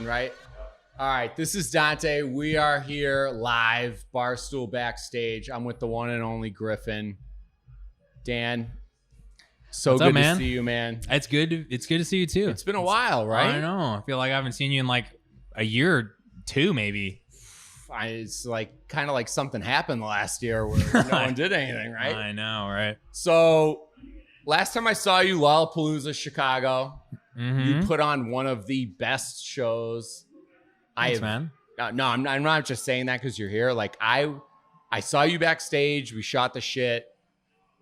right? All right, this is Dante. We are here live, Barstool Backstage. I'm with the one and only Gryffin. Dan, so What's good up, man? to see you, man. It's good to see you too. It's been a while, right? I know. I feel like I haven't seen you in like a year or two, maybe. It's like kind of like something happened last year where no one did anything, right? I know, right? So last time I saw you, Lollapalooza, Chicago. Mm-hmm. You put on one of the best shows. Thanks, man. No, I'm not just saying that because you're here. Like I saw you backstage. We shot the shit.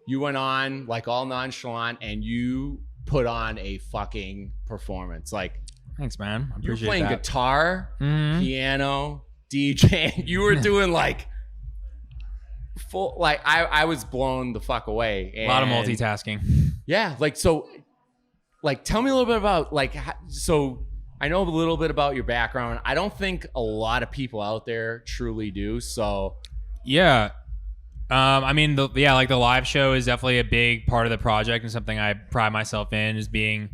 You went on like all nonchalant, and you put on a fucking performance. Like, thanks, man. I you were appreciate playing that. guitar, Mhm. piano, DJing. You were doing like full. Like I was blown the fuck away. A lot of And multitasking. yeah, like so. Like, tell me a little bit about like. So I know a little bit about your background. I don't think a lot of people out there truly do. So Yeah. I mean, like the live show is definitely a big part of the project and something I pride myself in is being,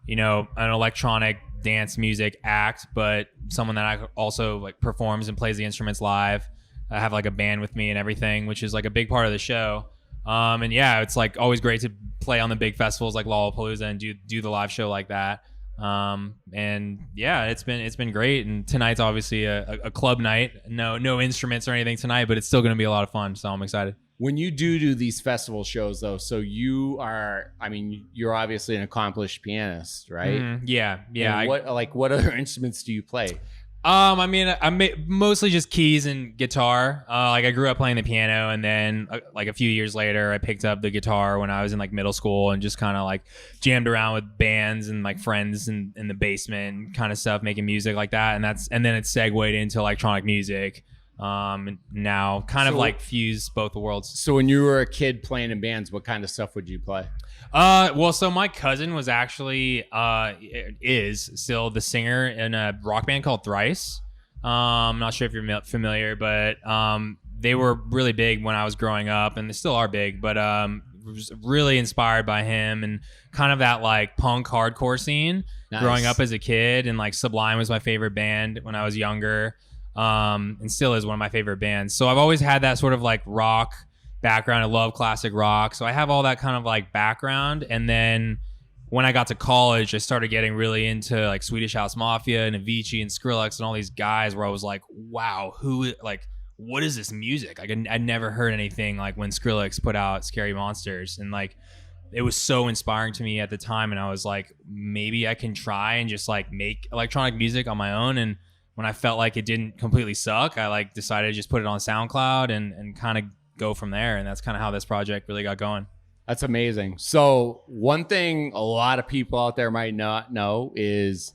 you know, an electronic dance music act, but someone that I also like performs and plays the instruments live. I have like a band with me and everything, which is like a big part of the show. And yeah, it's like always great to play on the big festivals like Lollapalooza and do the live show like that. And yeah, it's been great. And tonight's obviously a club night. No instruments or anything tonight, but it's still going to be a lot of fun. So I'm excited. when you do these festival shows, though, so you're obviously an accomplished pianist, right? Yeah. And what other instruments do you play? I mean, I'm mostly just keys and guitar. Like I grew up playing the piano, and then like a few years later, I picked up the guitar when I was in like middle school, and just kind of like jammed around with bands and like friends in the basement and kind of stuff, making music like that. And then it segued into electronic music. And now kind of like fuse both the worlds. So when you were a kid playing in bands, what kind of stuff would you play? Well, so my cousin was actually is still the singer in a rock band called Thrice. I'm not sure if you're familiar, but they were really big when I was growing up, and they still are big. But was really inspired by him and kind of that like punk hardcore scene. Nice. Growing up as a kid, and like Sublime was my favorite band when I was younger, and still is one of my favorite bands. So I've always had that sort of like rock background. I love classic rock, so I have all that kind of like background. And then when I got to college, I started getting really into like Swedish House Mafia and Avicii and Skrillex and all these guys, where I was like, wow, what is this music? Like I never heard anything like when Skrillex put out Scary Monsters, and like it was so inspiring to me at the time. And I was like, maybe I can try and just like make electronic music on my own. And when I felt like it didn't completely suck, I like decided to just put it on SoundCloud and kind of go from there. And that's kind of how this project really got going. That's amazing. So one thing a lot of people out there might not know is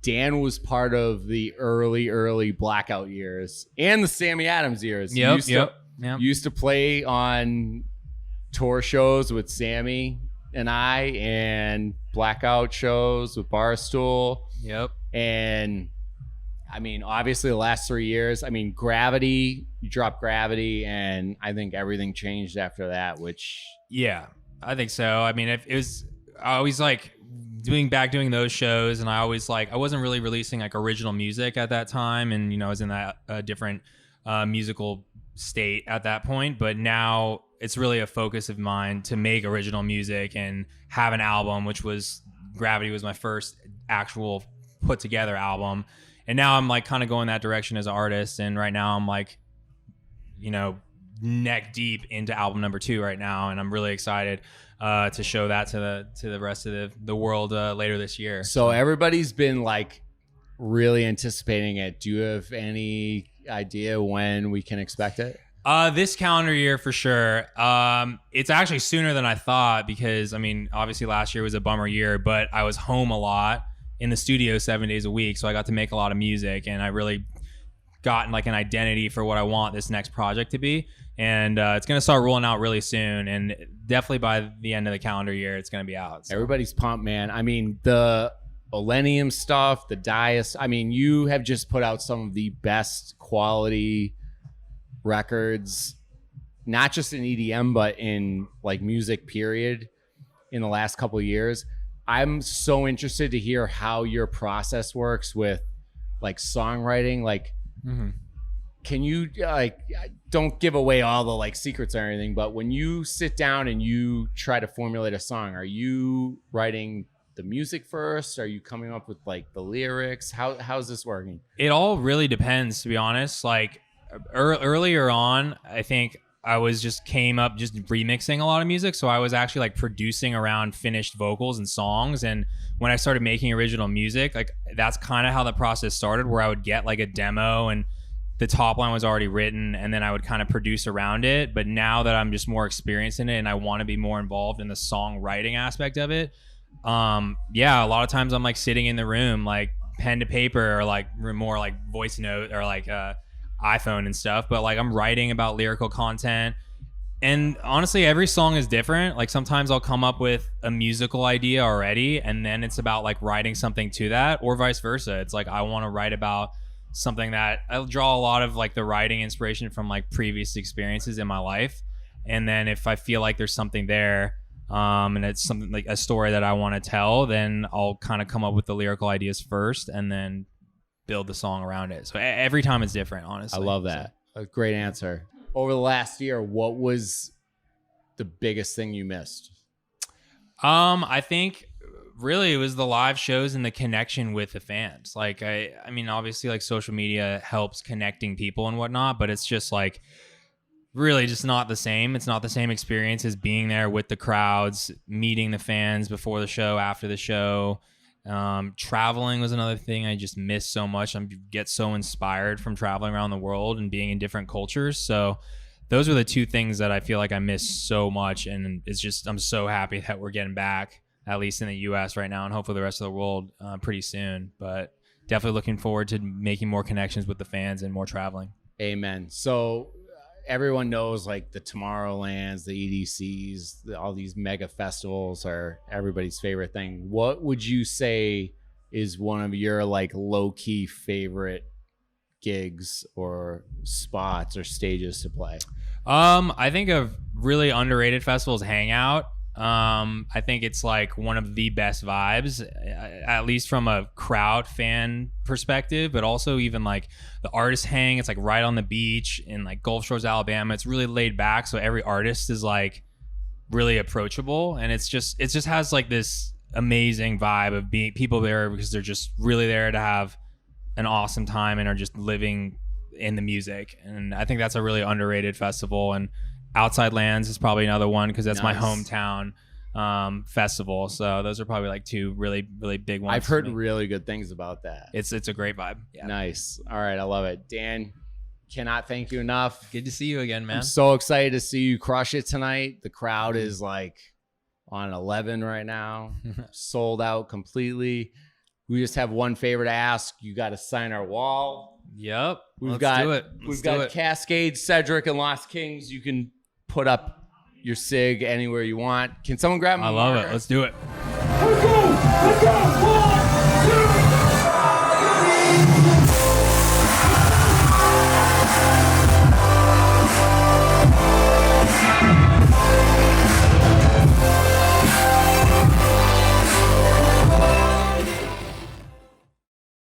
Dan was part of the early Blackout years and the Sammy Adams years. Yep. Used to play on tour shows with Sammy and I, and Blackout shows with Barstool. Yep. And I mean, obviously the last 3 years, I mean, Gravity, you dropped Gravity, and I think everything changed after that, which... Yeah, I think so. I mean, I always like doing those shows, and I wasn't really releasing like original music at that time. And, you know, I was in that different musical state at that point, but now it's really a focus of mine to make original music and have an album, which was Gravity was my first actual put together album. And now I'm like kind of going that direction as an artist. And right now I'm like, you know, neck deep into album number 2 right now. And I'm really excited to show that to the rest of the world later this year. So everybody's been like really anticipating it. Do you have any idea when we can expect it? This calendar year for sure. It's actually sooner than I thought, because I mean, obviously last year was a bummer year, but I was home a lot in the studio 7 days a week. So I got to make a lot of music, and I really gotten like an identity for what I want this next project to be. And it's going to start rolling out really soon. And definitely by the end of the calendar year, it's going to be out. So. Everybody's pumped, man. I mean, the Millennium stuff, the Dias. I mean, you have just put out some of the best quality records, not just in EDM, but in like music period in the last couple of years. I'm so interested to hear how your process works with like songwriting, like Mm-hmm. can you like don't give away all the like secrets or anything, but when you sit down and you try to formulate a song, are you writing the music first? Are you coming up with like the lyrics? How's this working? It all really depends, to be honest. Like earlier on, I think I was just came up just remixing a lot of music. So I was actually like producing around finished vocals and songs. And when I started making original music, like that's kind of how the process started, where I would get like a demo and the top line was already written, and then I would kind of produce around it. But now that I'm just more experienced in it and I want to be more involved in the songwriting aspect of it, yeah, a lot of times I'm like sitting in the room, like pen to paper, or like more like voice note, or like iPhone and stuff. But like I'm writing about lyrical content. And honestly, every song is different. Like sometimes I'll come up with a musical idea already, and then it's about like writing something to that, or vice versa. It's like I want to write about something that I'll draw a lot of like the writing inspiration from like previous experiences in my life. And then if I feel like there's something there, and it's something like a story that I want to tell, then I'll kind of come up with the lyrical ideas first and then build the song around it. So every time it's different, honestly. I love that. A great answer. Over the last year, what was the biggest thing you missed? I think really it was the live shows and the connection with the fans. Like I mean, obviously like social media helps connecting people and whatnot, but it's just like really just not the same. It's not the same experience as being there with the crowds, meeting the fans before the show, after the show. Traveling was another thing I just miss so much. I get so inspired from traveling around the world and being in different cultures. So those are the two things that I feel like I miss so much. And it's just, I'm so happy that we're getting back, at least in the US right now, and hopefully the rest of the world pretty soon. But definitely looking forward to making more connections with the fans and more traveling. Amen. So everyone knows like the Tomorrowlands, the EDCs, all these mega festivals are everybody's favorite thing. What would you say is one of your like low-key favorite gigs or spots or stages to play? I think a really underrated festival is Hangout. I think it's like one of the best vibes, at least from a crowd fan perspective, but also even like the artist hang. It's like right on the beach in like Gulf Shores, Alabama. It's really laid back, so every artist is like really approachable, and it just has like this amazing vibe of being people there because they're just really there to have an awesome time and are just living in the music. And I think that's a really underrated festival. And Outside Lands is probably another one because that's my hometown festival. So those are probably like two really, really big ones. I've heard really good things about that. It's a great vibe. Yeah. Nice. All right. I love it. Dan, cannot thank you enough. Good to see you again, man. I'm so excited to see you crush it tonight. The crowd is like on 11 right now, sold out completely. We just have one favor to ask. You got to sign our wall. Yep. We've got Cascade, Cedric, and Lost Kings. You can put up your SIG anywhere you want. Can someone grab my I love it. Let's do it. Let's go! Let's go!